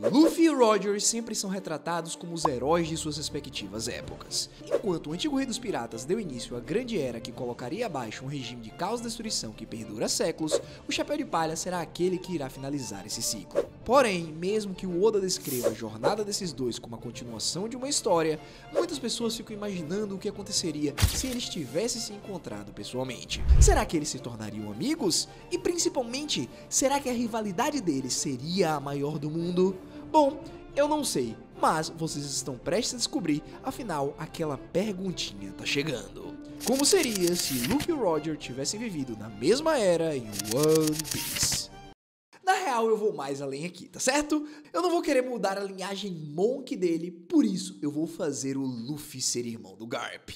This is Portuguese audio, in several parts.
Luffy e Roger sempre são retratados como os heróis de suas respectivas épocas. Enquanto o antigo rei dos piratas deu início à grande era que colocaria abaixo um regime de caos e destruição que perdura há séculos, o Chapéu de Palha será aquele que irá finalizar esse ciclo. Porém, mesmo que o Oda descreva a jornada desses dois como a continuação de uma história, muitas pessoas ficam imaginando o que aconteceria se eles tivessem se encontrado pessoalmente. Será que eles se tornariam amigos? E principalmente, será que a rivalidade deles seria a maior do mundo? Bom, eu não sei, mas vocês estão prestes a descobrir, afinal, aquela perguntinha tá chegando. Como seria se Luffy e Roger tivessem vivido na mesma era em One Piece? Na real, eu vou mais além aqui, tá certo? Eu não vou querer mudar a linhagem Monk dele, por isso eu vou fazer o Luffy ser irmão do Garp.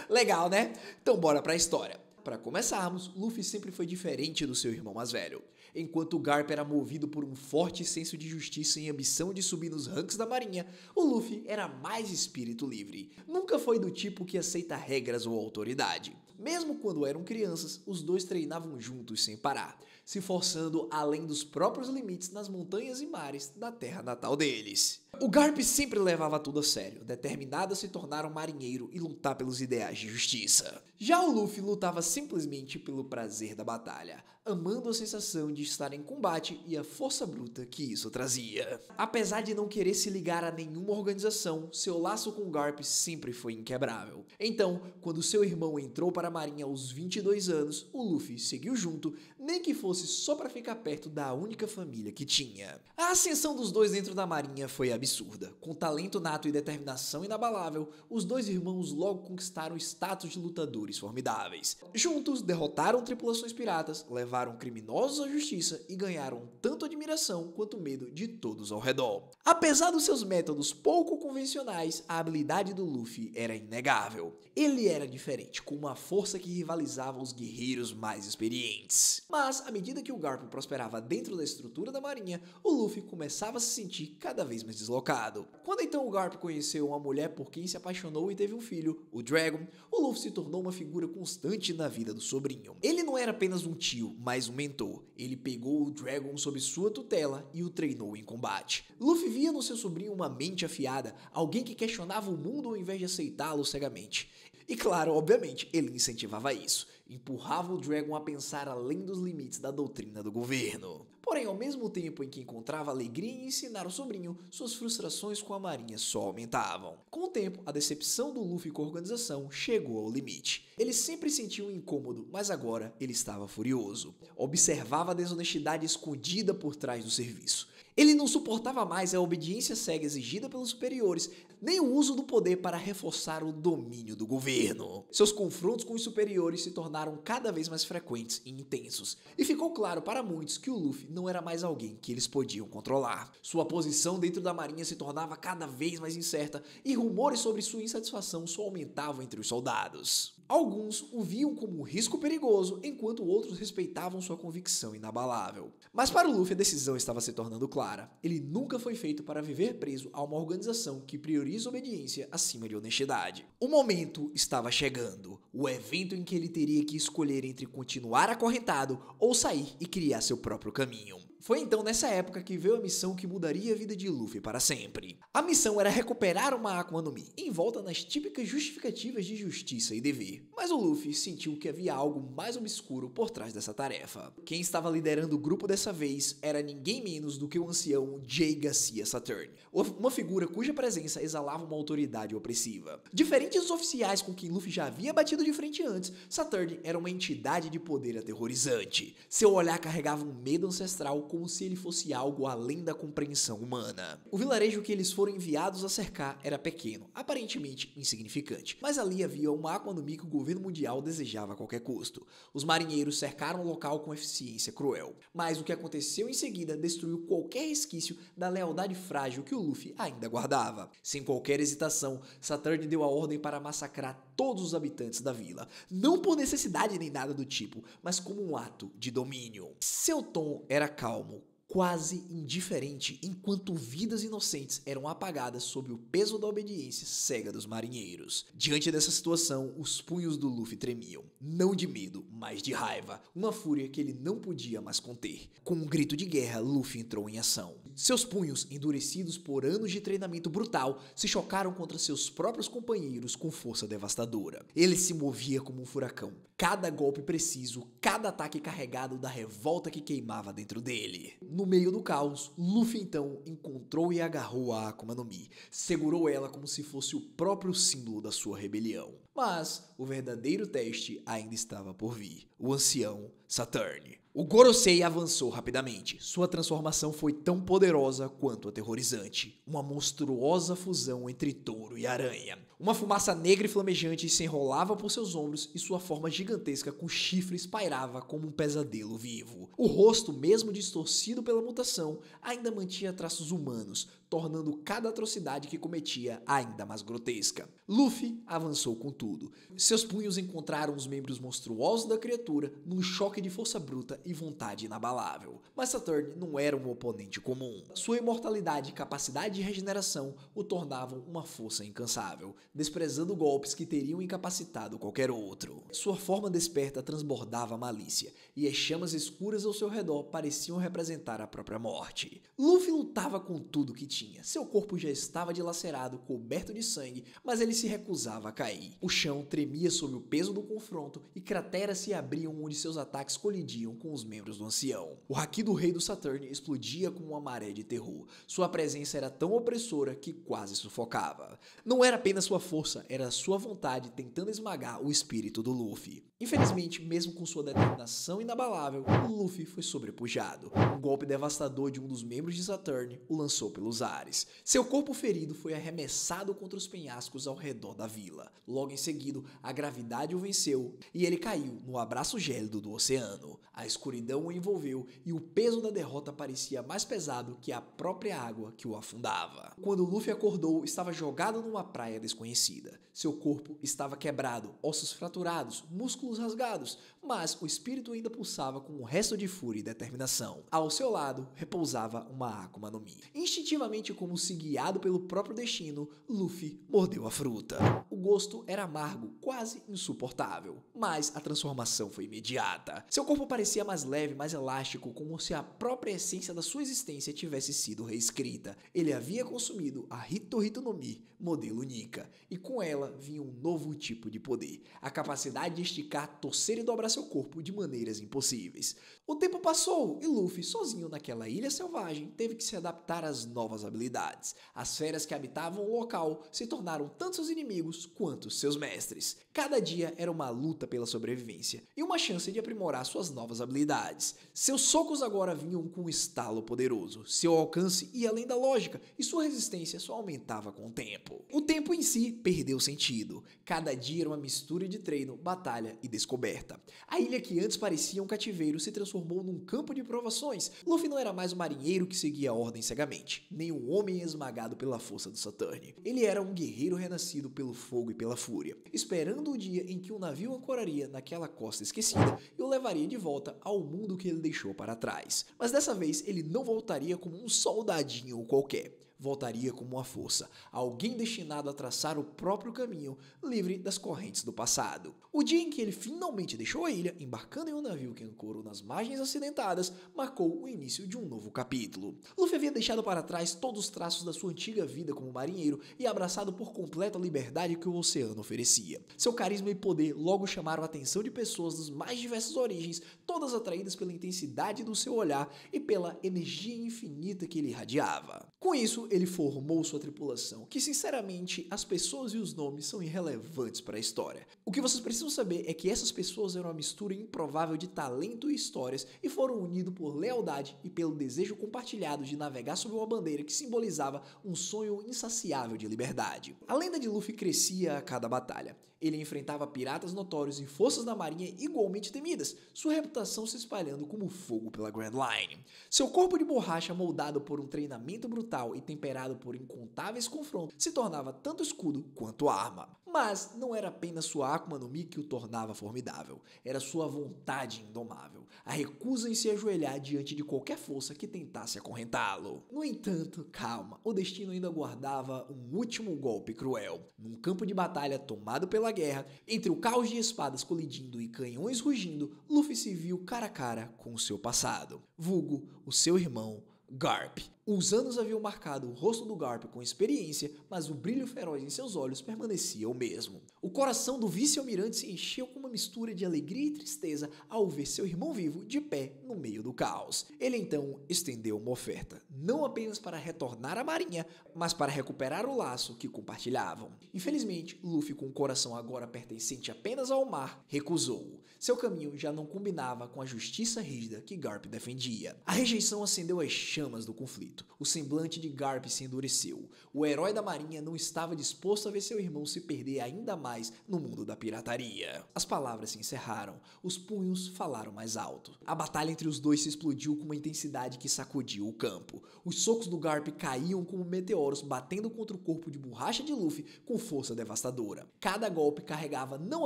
Legal, né? Então bora pra história. Para começarmos, Luffy sempre foi diferente do seu irmão mais velho. Enquanto o Garp era movido por um forte senso de justiça e ambição de subir nos ranks da marinha, o Luffy era mais espírito livre. Nunca foi do tipo que aceita regras ou autoridade. Mesmo quando eram crianças, os dois treinavam juntos sem parar, se forçando além dos próprios limites nas montanhas e mares da terra natal deles. O Garp sempre levava tudo a sério, determinado a se tornar um marinheiro e lutar pelos ideais de justiça. Já o Luffy lutava simplesmente pelo prazer da batalha, amando a sensação de estar em combate e a força bruta que isso trazia. Apesar de não querer se ligar a nenhuma organização, seu laço com o Garp sempre foi inquebrável. Então, quando seu irmão entrou para a marinha aos 22 anos, o Luffy seguiu junto, nem que fosse só para ficar perto da única família que tinha. A ascensão dos dois dentro da marinha foi absurda. Com talento nato e determinação inabalável, os dois irmãos logo conquistaram o status de lutadores formidáveis. Juntos, derrotaram tripulações piratas, levaram criminosos à justiça e ganharam tanto admiração quanto medo de todos ao redor. Apesar dos seus métodos pouco convencionais, a habilidade do Luffy era inegável. Ele era diferente, com uma força que rivalizava os guerreiros mais experientes. Mas, à medida que o Garp prosperava dentro da estrutura da marinha, o Luffy começava a se sentir cada vez mais deslocado. Quando então o Garp conheceu uma mulher por quem se apaixonou e teve um filho, o Dragon, o Luffy se tornou uma figura constante na vida do sobrinho. Ele não era apenas um tio, mas um mentor. Ele pegou o Dragon sob sua tutela e o treinou em combate. Luffy via no seu sobrinho uma mente afiada, alguém que questionava o mundo ao invés de aceitá-lo cegamente. E claro, obviamente, ele incentivava isso, empurrava o Dragon a pensar além dos limites da doutrina do governo. Porém, ao mesmo tempo em que encontrava alegria em ensinar o sobrinho, suas frustrações com a marinha só aumentavam. Com o tempo, a decepção do Luffy com a organização chegou ao limite. Ele sempre sentiu um incômodo, mas agora ele estava furioso. Observava a desonestidade escondida por trás do serviço. Ele não suportava mais a obediência cega exigida pelos superiores, nem o uso do poder para reforçar o domínio do governo. Seus confrontos com os superiores se tornaram cada vez mais frequentes e intensos, e ficou claro para muitos que o Luffy não era mais alguém que eles podiam controlar. Sua posição dentro da marinha se tornava cada vez mais incerta, e rumores sobre sua insatisfação só aumentavam entre os soldados. Alguns o viam como um risco perigoso, enquanto outros respeitavam sua convicção inabalável. Mas para o Luffy a decisão estava se tornando clara. Ele nunca foi feito para viver preso a uma organização que prioriza obediência acima de honestidade. O momento estava chegando, o evento em que ele teria que escolher entre continuar acorrentado ou sair e criar seu próprio caminho. Foi então nessa época que veio a missão que mudaria a vida de Luffy para sempre. A missão era recuperar uma Akuma no Mi, envolta nas típicas justificativas de justiça e dever. Mas o Luffy sentiu que havia algo mais obscuro por trás dessa tarefa. Quem estava liderando o grupo dessa vez era ninguém menos do que o ancião Jay Garcia Saturn, uma figura cuja presença exalava uma autoridade opressiva. Diferente dos oficiais com quem Luffy já havia batido de frente antes, Saturn era uma entidade de poder aterrorizante. Seu olhar carregava um medo ancestral como se ele fosse algo além da compreensão humana. O vilarejo que eles foram enviados a cercar era pequeno, aparentemente insignificante, mas ali havia uma Akuma no Mi que o governo mundial desejava a qualquer custo. Os marinheiros cercaram o local com eficiência cruel, mas o que aconteceu em seguida destruiu qualquer resquício da lealdade frágil que o Luffy ainda guardava. Sem qualquer hesitação, Saturn deu a ordem para massacrar todos os habitantes da vila, não por necessidade nem nada do tipo, mas como um ato de domínio. Seu tom era calmo, quase indiferente, enquanto vidas inocentes eram apagadas sob o peso da obediência cega dos marinheiros. Diante dessa situação, os punhos do Luffy tremiam, não de medo, mas de raiva, uma fúria que ele não podia mais conter. Com um grito de guerra, Luffy entrou em ação. Seus punhos, endurecidos por anos de treinamento brutal, se chocaram contra seus próprios companheiros com força devastadora. Ele se movia como um furacão, cada golpe preciso, cada ataque carregado da revolta que queimava dentro dele. No meio do caos, Luffy então encontrou e agarrou a Akuma no Mi, segurou ela como se fosse o próprio símbolo da sua rebelião. Mas o verdadeiro teste ainda estava por vir, o ancião Saturn. O Gorosei avançou rapidamente. Sua transformação foi tão poderosa quanto aterrorizante. Uma monstruosa fusão entre touro e aranha. Uma fumaça negra e flamejante se enrolava por seus ombros e sua forma gigantesca com chifres pairava como um pesadelo vivo. O rosto, mesmo distorcido pela mutação, ainda mantinha traços humanos, tornando cada atrocidade que cometia ainda mais grotesca. Luffy avançou com tudo. Seus punhos encontraram os membros monstruosos da criatura num choque de força bruta e vontade inabalável. Mas Saturn não era um oponente comum. Sua imortalidade e capacidade de regeneração o tornavam uma força incansável, desprezando golpes que teriam incapacitado qualquer outro. Sua forma desperta transbordava malícia, e as chamas escuras ao seu redor pareciam representar a própria morte. Luffy lutava com tudo que tinha. Seu corpo já estava dilacerado, coberto de sangue, mas ele se recusava a cair. O chão tremia sob o peso do confronto e crateras se abriam onde seus ataques colidiam com os membros do ancião. O haki do rei do Saturn explodia como uma maré de terror. Sua presença era tão opressora que quase sufocava. Não era apenas sua força, era sua vontade tentando esmagar o espírito do Luffy. Infelizmente, mesmo com sua determinação inabalável, o Luffy foi sobrepujado. Um golpe devastador de um dos membros de Saturn o lançou pelos ares. Seu corpo ferido foi arremessado contra os penhascos ao redor da vila. Logo em seguida, a gravidade o venceu e ele caiu no abraço gélido do oceano. A escuridão o envolveu e o peso da derrota parecia mais pesado que a própria água que o afundava. Quando Luffy acordou, estava jogado numa praia desconhecida. Seu corpo estava quebrado, ossos fraturados, músculos rasgados, mas o espírito ainda pulsava com um resto de fúria e determinação. Ao seu lado repousava uma Akuma no Mi. Instintivamente, como se guiado pelo próprio destino, Luffy mordeu a fruta. O gosto era amargo, quase insuportável, mas a transformação foi imediata. Seu corpo parecia mais leve, mais elástico, como se a própria essência da sua existência tivesse sido reescrita. Ele havia consumido a Hito Hito no Mi, modelo Nika, e com ela vinha um novo tipo de poder, a capacidade de esticar, torcer e dobrar seu corpo de maneiras impossíveis. O tempo passou e Luffy, sozinho naquela ilha selvagem, teve que se adaptar às novas habilidades. As feras que habitavam o local se tornaram tanto seus inimigos quanto seus mestres. Cada dia era uma luta pela sobrevivência e uma chance de aprimorar suas novas habilidades. Seus socos agora vinham com um estalo poderoso, seu alcance ia além da lógica e sua resistência só aumentava com o tempo. O tempo em si perdeu sentido. Cada dia era uma mistura de treino, batalha e descoberta. A ilha que antes parecia um cativeiro se transformou num campo de provações. Luffy não era mais um marinheiro que seguia a ordem cegamente, nem um homem esmagado pela força do Saturn. Ele era um guerreiro renascido pelo fogo e pela fúria, esperando o dia em que um navio ancoraria naquela costa esquecida e o levaria de volta ao mundo que ele deixou para trás. Mas dessa vez ele não voltaria como um soldadinho qualquer. Voltaria como uma força, alguém destinado a traçar o próprio caminho, livre das correntes do passado. O dia em que ele finalmente deixou a ilha, embarcando em um navio que ancorou nas margens acidentadas, marcou o início de um novo capítulo. Luffy havia deixado para trás todos os traços da sua antiga vida como marinheiro e abraçado por completo a liberdade que o oceano oferecia. Seu carisma e poder logo chamaram a atenção de pessoas das mais diversas origens, todas atraídas pela intensidade do seu olhar e pela energia infinita que ele irradiava. Com isso, ele formou sua tripulação, que sinceramente as pessoas e os nomes são irrelevantes para a história. O que vocês precisam saber é que essas pessoas eram uma mistura improvável de talento e histórias e foram unidos por lealdade e pelo desejo compartilhado de navegar sob uma bandeira que simbolizava um sonho insaciável de liberdade. A lenda de Luffy crescia a cada batalha. Ele enfrentava piratas notórios e forças da marinha igualmente temidas, sua reputação se espalhando como fogo pela Grand Line. Seu corpo de borracha, moldado por um treinamento brutal e temperado por incontáveis confrontos, se tornava tanto escudo quanto arma. Mas não era apenas sua Akuma no Mi que o tornava formidável, era sua vontade indomável, a recusa em se ajoelhar diante de qualquer força que tentasse acorrentá-lo. No entanto, calma, o destino ainda guardava um último golpe cruel. Num campo de batalha tomado pela guerra, entre o caos de espadas colidindo e canhões rugindo, Luffy se viu cara a cara com o seu passado, vulgo o seu irmão Garp. Os anos haviam marcado o rosto do Garp com experiência, mas o brilho feroz em seus olhos permanecia o mesmo. O coração do vice-almirante se encheu com uma mistura de alegria e tristeza ao ver seu irmão vivo de pé no meio do caos. Ele então estendeu uma oferta, não apenas para retornar à marinha, mas para recuperar o laço que compartilhavam. Infelizmente, Luffy, com o coração agora pertencente apenas ao mar, recusou. Seu caminho já não combinava com a justiça rígida que Garp defendia. A rejeição acendeu as chamas do conflito. O semblante de Garp se endureceu. O herói da marinha não estava disposto a ver seu irmão se perder ainda mais no mundo da pirataria. As palavras se encerraram. Os punhos falaram mais alto. A batalha entre os dois se explodiu com uma intensidade que sacudiu o campo. Os socos do Garp caíam como meteoros batendo contra o corpo de borracha de Luffy com força devastadora. Cada golpe carregava não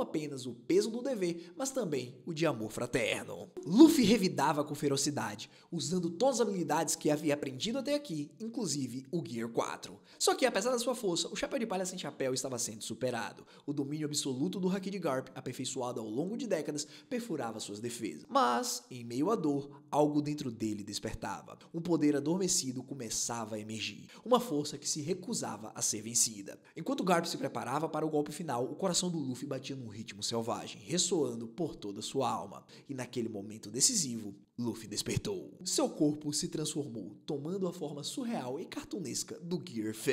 apenas o peso do dever, mas também o de amor fraterno. Luffy revidava com ferocidade, usando todas as habilidades que havia aprendido até aqui, inclusive o Gear 4. Só que, apesar da sua força, o Chapéu de Palha Sem Chapéu estava sendo superado. O domínio absoluto do Haki de Garp, aperfeiçoado ao longo de décadas, perfurava suas defesas. Mas, em meio à dor, algo dentro dele despertava. Um poder adormecido começava a emergir. Uma força que se recusava a ser vencida. Enquanto Garp se preparava para o golpe final, o coração do Luffy batia num ritmo selvagem, ressoando por toda sua alma. E naquele momento decisivo, Luffy despertou. Seu corpo se transformou, tomando a forma surreal e cartunesca do Gear 5.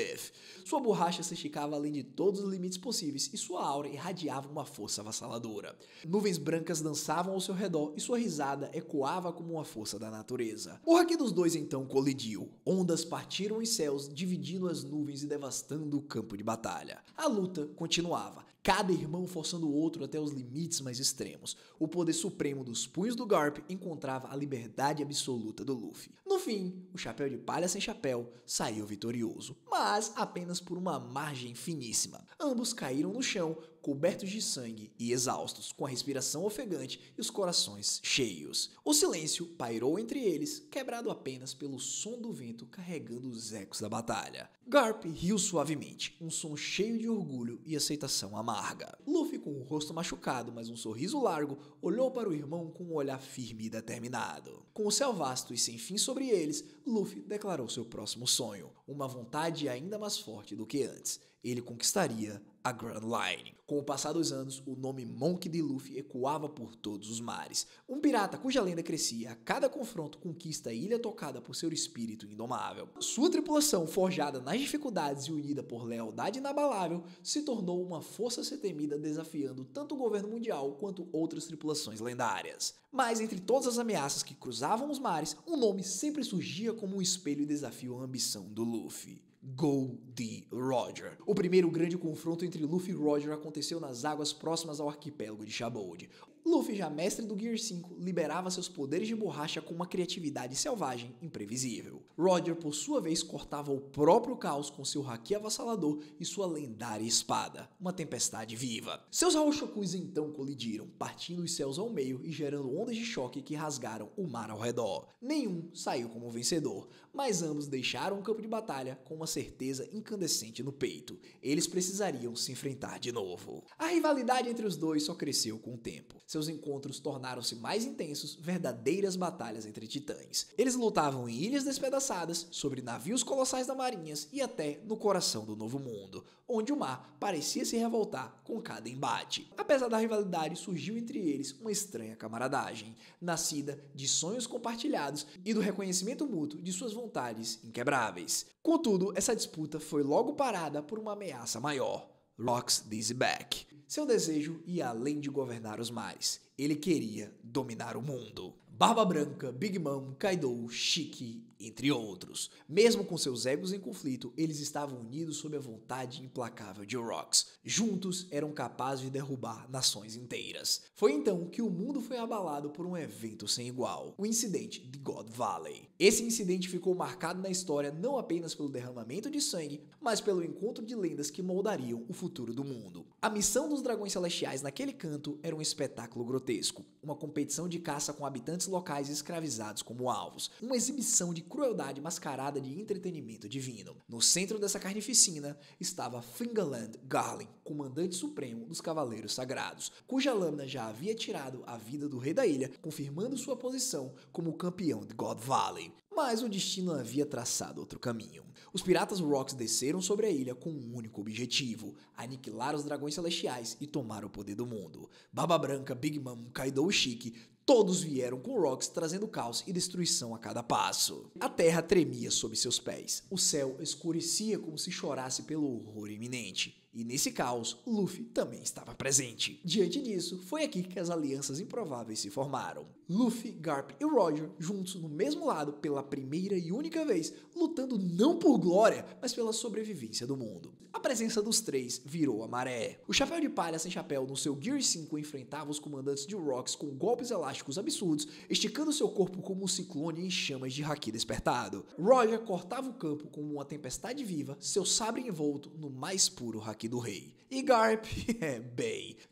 Sua borracha se esticava além de todos os limites possíveis e sua aura irradiava uma força avassaladora. Nuvens brancas dançavam ao seu redor e sua risada ecoava como uma força da natureza. O haki dos dois então colidiu. Ondas partiram os céus, dividindo as nuvens e devastando o campo de batalha. A luta continuava, cada irmão forçando o outro até os limites mais extremos. O poder supremo dos punhos do Garp encontrava a liberdade absoluta do Luffy. No fim, o Chapéu de Palha Sem Chapéu saiu vitorioso, mas apenas por uma margem finíssima. Ambos caíram no chão, cobertos de sangue e exaustos, com a respiração ofegante e os corações cheios. O silêncio pairou entre eles, quebrado apenas pelo som do vento carregando os ecos da batalha. Garp riu suavemente, um som cheio de orgulho e aceitação amarga. Luffy, com o rosto machucado, mas um sorriso largo, olhou para o irmão com um olhar firme e determinado. Com o céu vasto e sem fim sobre eles, Luffy declarou seu próximo sonho, uma vontade ainda mais forte do que antes. Ele conquistaria a Grand Line. Com o passar dos anos, o nome Monk D. Luffy ecoava por todos os mares. Um pirata cuja lenda crescia a cada confronto conquista a ilha tocada por seu espírito indomável. Sua tripulação, forjada nas dificuldades e unida por lealdade inabalável, se tornou uma força a ser temida, desafiando tanto o governo mundial quanto outras tripulações lendárias. Mas entre todas as ameaças que cruzavam os mares, um nome sempre surgia como um espelho e desafio à ambição do Luffy: Goldie Roger. O primeiro grande confronto entre Luffy e Roger aconteceu nas águas próximas ao arquipélago de Shabold. Luffy, já mestre do Gear 5, liberava seus poderes de borracha com uma criatividade selvagem imprevisível. Roger, por sua vez, cortava o próprio caos com seu haki avassalador e sua lendária espada, uma tempestade viva. Seus Haoshokus então colidiram, partindo os céus ao meio e gerando ondas de choque que rasgaram o mar ao redor. Nenhum saiu como vencedor, mas ambos deixaram o campo de batalha com uma certeza incandescente no peito. Eles precisariam se enfrentar de novo. A rivalidade entre os dois só cresceu com o tempo. Seus encontros tornaram-se mais intensos, verdadeiras batalhas entre titãs. Eles lutavam em ilhas despedaçadas, sobre navios colossais da marinhas e até no coração do Novo Mundo, onde o mar parecia se revoltar com cada embate. Apesar da rivalidade, surgiu entre eles uma estranha camaradagem, nascida de sonhos compartilhados e do reconhecimento mútuo de suas vontades inquebráveis. Contudo, essa disputa foi logo parada por uma ameaça maior: Rox Dizzyback. Seu desejo ia além de governar os mares. Ele queria dominar o mundo. Barba Branca, Big Mom, Kaido, Shiki entre outros. Mesmo com seus egos em conflito, eles estavam unidos sob a vontade implacável de Rox. Juntos, eram capazes de derrubar nações inteiras. Foi então que o mundo foi abalado por um evento sem igual, o incidente de God Valley. Esse incidente ficou marcado na história não apenas pelo derramamento de sangue, mas pelo encontro de lendas que moldariam o futuro do mundo. A missão dos dragões celestiais naquele canto era um espetáculo grotesco, uma competição de caça com habitantes locais escravizados como alvos, uma exibição de crueldade mascarada de entretenimento divino. No centro dessa carnificina estava Fingerland Garling, comandante supremo dos Cavaleiros Sagrados, cuja lâmina já havia tirado a vida do rei da ilha, confirmando sua posição como campeão de God Valley. Mas o destino havia traçado outro caminho. Os piratas Rox desceram sobre a ilha com um único objetivo: aniquilar os dragões celestiais e tomar o poder do mundo. Barba Branca, Big Mom, Kaido e Chique, todos vieram com Rox trazendo caos e destruição a cada passo. A terra tremia sob seus pés. O céu escurecia como se chorasse pelo horror iminente. E nesse caos, Luffy também estava presente. Diante disso, foi aqui que as alianças improváveis se formaram. Luffy, Garp e Roger, juntos no mesmo lado pela primeira e única vez, lutando não por glória, mas pela sobrevivência do mundo. A presença dos três virou a maré. O Chapéu de Palha sem chapéu no seu Gear 5 enfrentava os comandantes de Rox com golpes elásticos absurdos, esticando seu corpo como um ciclone em chamas de haki despertado. Roger cortava o campo como uma tempestade viva, seu sabre envolto no mais puro haki do rei. E Garp,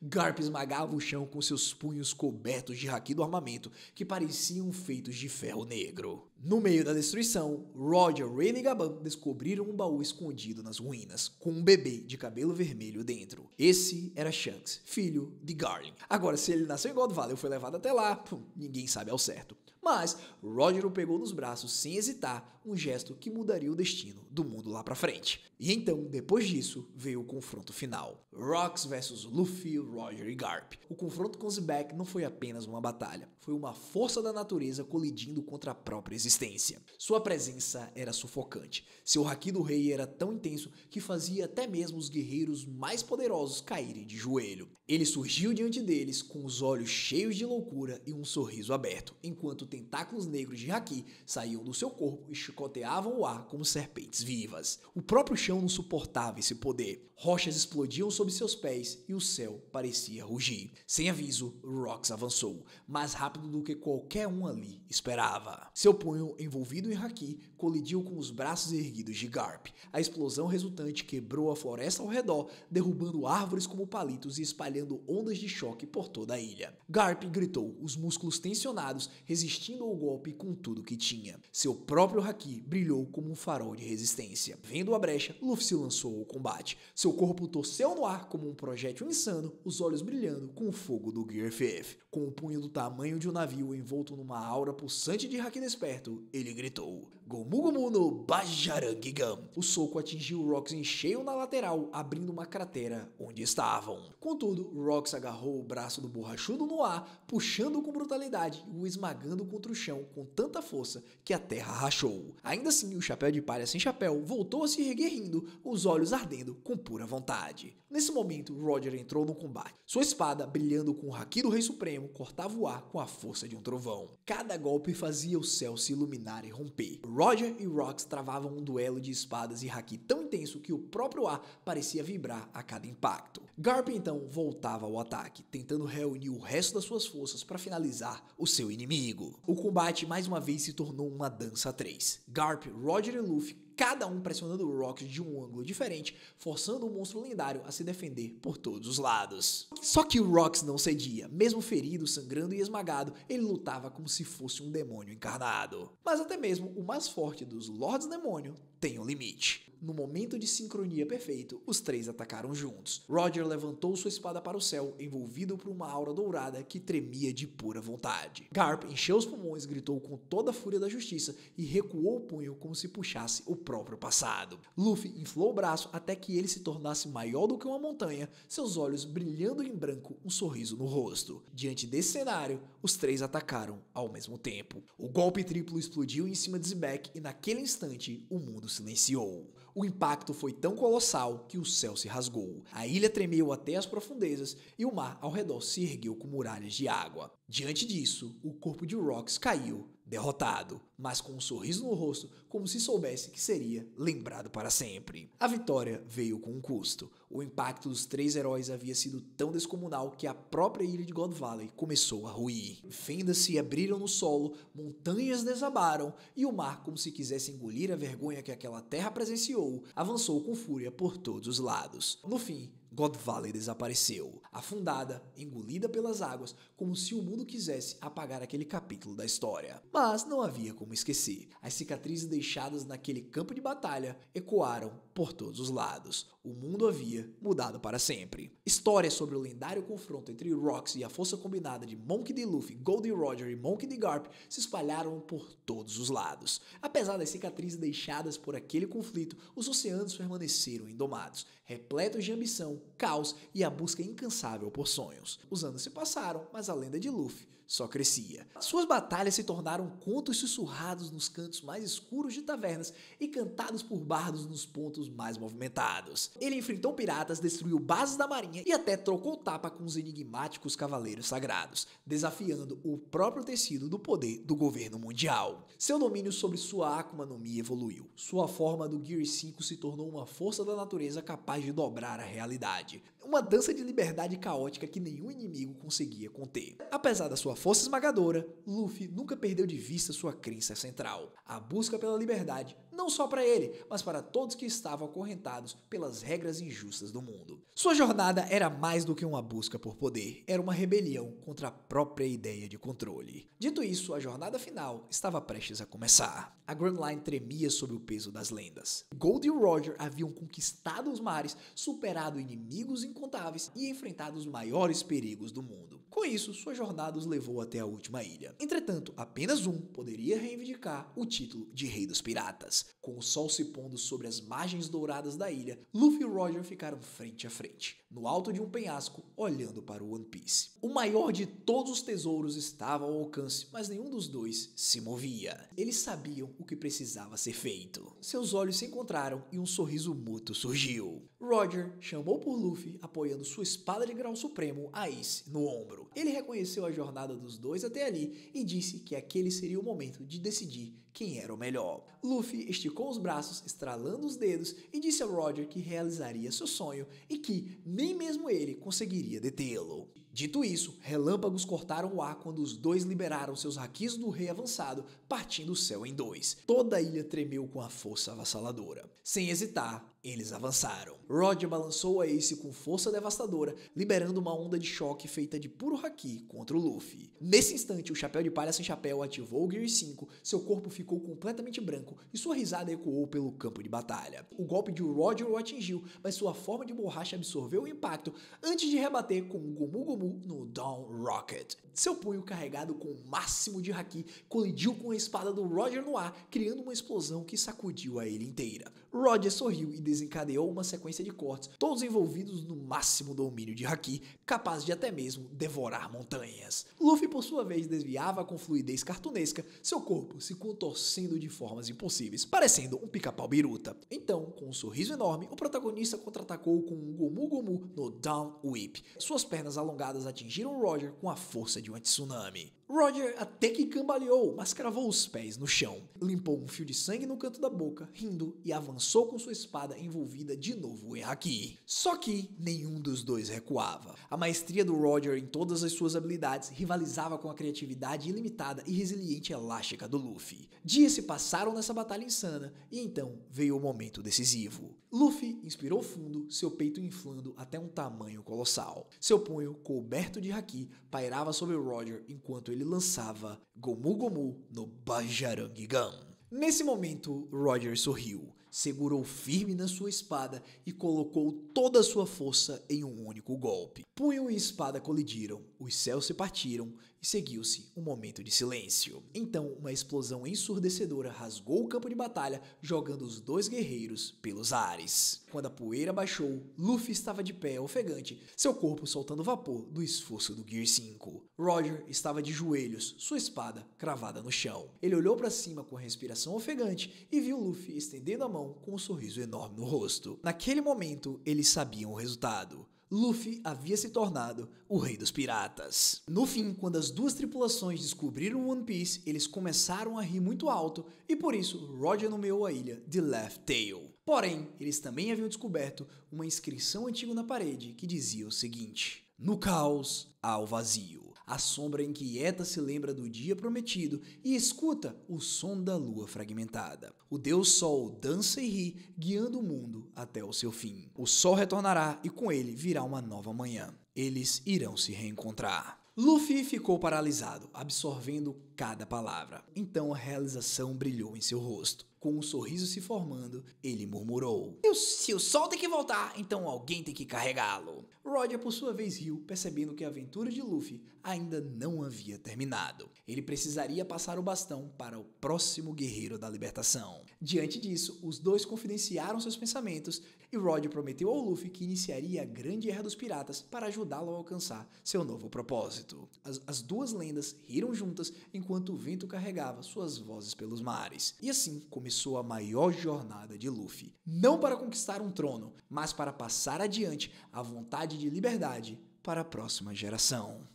Garp esmagava o chão com seus punhos cobertos de haki do armamento que pareciam feitos de ferro negro. No meio da destruição, Roger, Rayleigh e Gaban descobriram um baú escondido nas ruínas, com um bebê de cabelo vermelho dentro. Esse era Shanks, filho de Garling. Agora, se ele nasceu em God Valley ou foi levado até lá, ninguém sabe ao certo. Mas Roger o pegou nos braços sem hesitar, um gesto que mudaria o destino do mundo lá pra frente. E então, depois disso, veio o confronto final. Rox vs Luffy, Roger e Garp. O confronto com Zebek não foi apenas uma batalha, foi uma força da natureza colidindo contra a própria existência. Sua presença era sufocante. Seu haki do rei era tão intenso que fazia até mesmo os guerreiros mais poderosos caírem de joelho. Ele surgiu diante deles com os olhos cheios de loucura e um sorriso aberto, enquanto tentáculos negros de haki saíam do seu corpo e chicoteavam o ar como serpentes vivas. O próprio chão não suportava esse poder. Rochas explodiam sob seus pés e o céu parecia rugir. Sem aviso, Rox avançou, mais rápido do que qualquer um ali esperava. Seu punho, envolvido em haki, colidiu com os braços erguidos de Garp. A explosão resultante quebrou a floresta ao redor, derrubando árvores como palitos e espalhando ondas de choque por toda a ilha. Garp gritou, os músculos tensionados, resistindo ao golpe com tudo que tinha. Seu próprio haki brilhou como um farol de resistência. Vendo a brecha, Luffy se lançou ao combate. Seu corpo torceu no ar como um projétil insano, os olhos brilhando com o fogo do Gear 5. Com o punho do tamanho de um navio envolto numa aura pulsante de haki desperto, ele gritou: Gomu Gomu no Bajarangigan. O soco atingiu Rox em cheio na lateral, abrindo uma cratera onde estavam. Contudo, Rox agarrou o braço do borrachudo no ar, puxando com brutalidade e o esmagando contra o chão com tanta força que a terra rachou. Ainda assim, o Chapéu de Palha sem chapéu voltou a se erguer rindo, os olhos ardendo com pura vontade. Nesse momento, Roger entrou no combate. Sua espada, brilhando com o haki do Rei Supremo, cortava o ar com a força de um trovão. Cada golpe fazia o céu se iluminar e romper. Roger e Rox travavam um duelo de espadas e haki tão intenso que o próprio ar parecia vibrar a cada impacto. Garp então voltava ao ataque, tentando reunir o resto das suas forças para finalizar o seu inimigo. O combate mais uma vez se tornou uma dança a três. Garp, Roger e Luffy, cada um pressionando o Rox de um ângulo diferente, forçando o monstro lendário a se defender por todos os lados. Só que o Rox não cedia. Mesmo ferido, sangrando e esmagado, ele lutava como se fosse um demônio encarnado. Mas até mesmo o mais forte dos Lords Demônio tem um limite. No momento de sincronia perfeito, os três atacaram juntos. Roger levantou sua espada para o céu, envolvido por uma aura dourada que tremia de pura vontade. Garp encheu os pulmões, gritou com toda a fúria da justiça e recuou o punho como se puxasse o próprio passado. Luffy inflou o braço até que ele se tornasse maior do que uma montanha, seus olhos brilhando em branco, um sorriso no rosto. Diante desse cenário, os três atacaram ao mesmo tempo. O golpe triplo explodiu em cima de Zebek e naquele instante o mundo silenciou. O impacto foi tão colossal que o céu se rasgou. A ilha tremeu até as profundezas e o mar ao redor se ergueu com muralhas de água. Diante disso, o corpo de Rox caiu derrotado, mas com um sorriso no rosto, como se soubesse que seria lembrado para sempre. A vitória veio com um custo. O impacto dos 3 heróis havia sido tão descomunal que a própria ilha de God Valley começou a ruir. Fendas se abriram no solo, montanhas desabaram e o mar, como se quisesse engolir a vergonha que aquela terra presenciou, avançou com fúria por todos os lados. No fim, God Valley desapareceu, afundada, engolida pelas águas, como se o mundo quisesse apagar aquele capítulo da história. Mas não havia como esquecer. As cicatrizes deixadas naquele campo de batalha ecoaram por todos os lados. O mundo havia mudado para sempre. Histórias sobre o lendário confronto entre Roxy e a força combinada de Monkey D. Luffy, Goldie Roger e Monkey D. Garp se espalharam por todos os lados. Apesar das cicatrizes deixadas por aquele conflito, os oceanos permaneceram indomados, repletos de ambição, caos e a busca incansável por sonhos. Os anos se passaram, mas a lenda de Luffy só crescia. Suas batalhas se tornaram contos sussurrados nos cantos mais escuros de tavernas e cantados por bardos nos pontos mais movimentados. Ele enfrentou piratas, destruiu bases da marinha e até trocou tapa com os enigmáticos cavaleiros sagrados, desafiando o próprio tecido do poder do governo mundial. Seu domínio sobre sua Akuma no Mi evoluiu. Sua forma do Gear 5 se tornou uma força da natureza capaz de dobrar a realidade. Uma dança de liberdade caótica que nenhum inimigo conseguia conter. Apesar da sua força esmagadora, Luffy nunca perdeu de vista sua crença central: a busca pela liberdade, não só para ele, mas para todos que estavam acorrentados pelas regras injustas do mundo. Sua jornada era mais do que uma busca por poder, era uma rebelião contra a própria ideia de controle. Dito isso, a jornada final estava prestes a começar. A Grand Line tremia sob o peso das lendas. Gold e Roger haviam conquistado os mares, superado inimigos incontáveis e enfrentado os maiores perigos do mundo. Com isso, sua jornada os levou até a última ilha. Entretanto, apenas um poderia reivindicar o título de Rei dos Piratas. Com o sol se pondo sobre as margens douradas da ilha, Luffy e Roger ficaram frente a frente, no alto de um penhasco, olhando para o One Piece. O maior de todos os tesouros estava ao alcance, mas nenhum dos dois se movia. Eles sabiam o que precisava ser feito. Seus olhos se encontraram e um sorriso mútuo surgiu. Roger chamou por Luffy, apoiando sua espada de grau supremo, a Ace, no ombro. Ele reconheceu a jornada dos dois até ali e disse que aquele seria o momento de decidir quem era o melhor. Luffy esticou os braços, estralando os dedos, e disse a Roger que realizaria seu sonho e que nem mesmo ele conseguiria detê-lo. Dito isso, relâmpagos cortaram o ar quando os dois liberaram seus hakis do rei avançado, partindo o céu em dois. Toda a ilha tremeu com a força avassaladora. Sem hesitar, eles avançaram. Roger balançou a Ace com força devastadora, liberando uma onda de choque feita de puro haki contra o Luffy. Nesse instante, o Chapéu de Palha Sem Chapéu ativou o Gear 5, seu corpo ficou completamente branco e sua risada ecoou pelo campo de batalha. O golpe de Roger o atingiu, mas sua forma de borracha absorveu o impacto antes de rebater com o Gomu Gomu no Dawn Rocket. Seu punho carregado com o máximo de haki colidiu com a espada do Roger no ar, criando uma explosão que sacudiu a ilha inteira. Roger sorriu e desencadeou uma sequência de cortes, todos envolvidos no máximo domínio de haki, capaz de até mesmo devorar montanhas. Luffy, por sua vez, desviava com fluidez cartunesca, seu corpo se contorcendo de formas impossíveis, parecendo um pica-pau biruta. Então, com um sorriso enorme, o protagonista contra-atacou com um Gomu Gomu no Down Whip. Suas pernas alongadas atingiram Roger com a força de um tsunami. Roger até que cambaleou, mas cravou os pés no chão. Limpou um fio de sangue no canto da boca, rindo, e avançou com sua espada envolvida de novo em haki. Só que nenhum dos dois recuava. A maestria do Roger em todas as suas habilidades rivalizava com a criatividade ilimitada e resiliente elástica do Luffy. Dias se passaram nessa batalha insana, e então veio o momento decisivo. Luffy inspirou fundo, seu peito inflando até um tamanho colossal. Seu punho, coberto de haki, pairava sobre Roger enquanto ele lançava Gomu Gomu no Bajrangigan. Nesse momento, Roger sorriu, segurou firme na sua espada e colocou toda a sua força em um único golpe. Punho e espada colidiram, os céus se partiram e seguiu-se um momento de silêncio. Então, uma explosão ensurdecedora rasgou o campo de batalha, jogando os dois guerreiros pelos ares. Quando a poeira baixou, Luffy estava de pé, ofegante, seu corpo soltando vapor do esforço do Gear 5. Roger estava de joelhos, sua espada cravada no chão. Ele olhou para cima com a respiração ofegante e viu Luffy estendendo a mão com um sorriso enorme no rosto. Naquele momento, eles sabiam o resultado. Luffy havia se tornado o rei dos piratas. No fim, quando as duas tripulações descobriram One Piece, eles começaram a rir muito alto e por isso Roger nomeou a ilha de Laugh Tale. Porém, eles também haviam descoberto uma inscrição antiga na parede que dizia o seguinte: no caos há o vazio. A sombra inquieta se lembra do dia prometido e escuta o som da lua fragmentada. O Deus Sol dança e ri, guiando o mundo até o seu fim. O Sol retornará e com ele virá uma nova manhã. Eles irão se reencontrar. Luffy ficou paralisado, absorvendo cada palavra. Então a realização brilhou em seu rosto. Com um sorriso se formando, ele murmurou: se o sol tem que voltar, então alguém tem que carregá-lo. Roger, por sua vez, riu, percebendo que a aventura de Luffy ainda não havia terminado. Ele precisaria passar o bastão para o próximo guerreiro da libertação. Diante disso, os dois confidenciaram seus pensamentos e Roger prometeu ao Luffy que iniciaria a Grande Era dos Piratas para ajudá-lo a alcançar seu novo propósito. As duas lendas riram juntas enquanto o vento carregava suas vozes pelos mares. E assim começou a maior jornada de Luffy. Não para conquistar um trono, mas para passar adiante a vontade de liberdade para a próxima geração.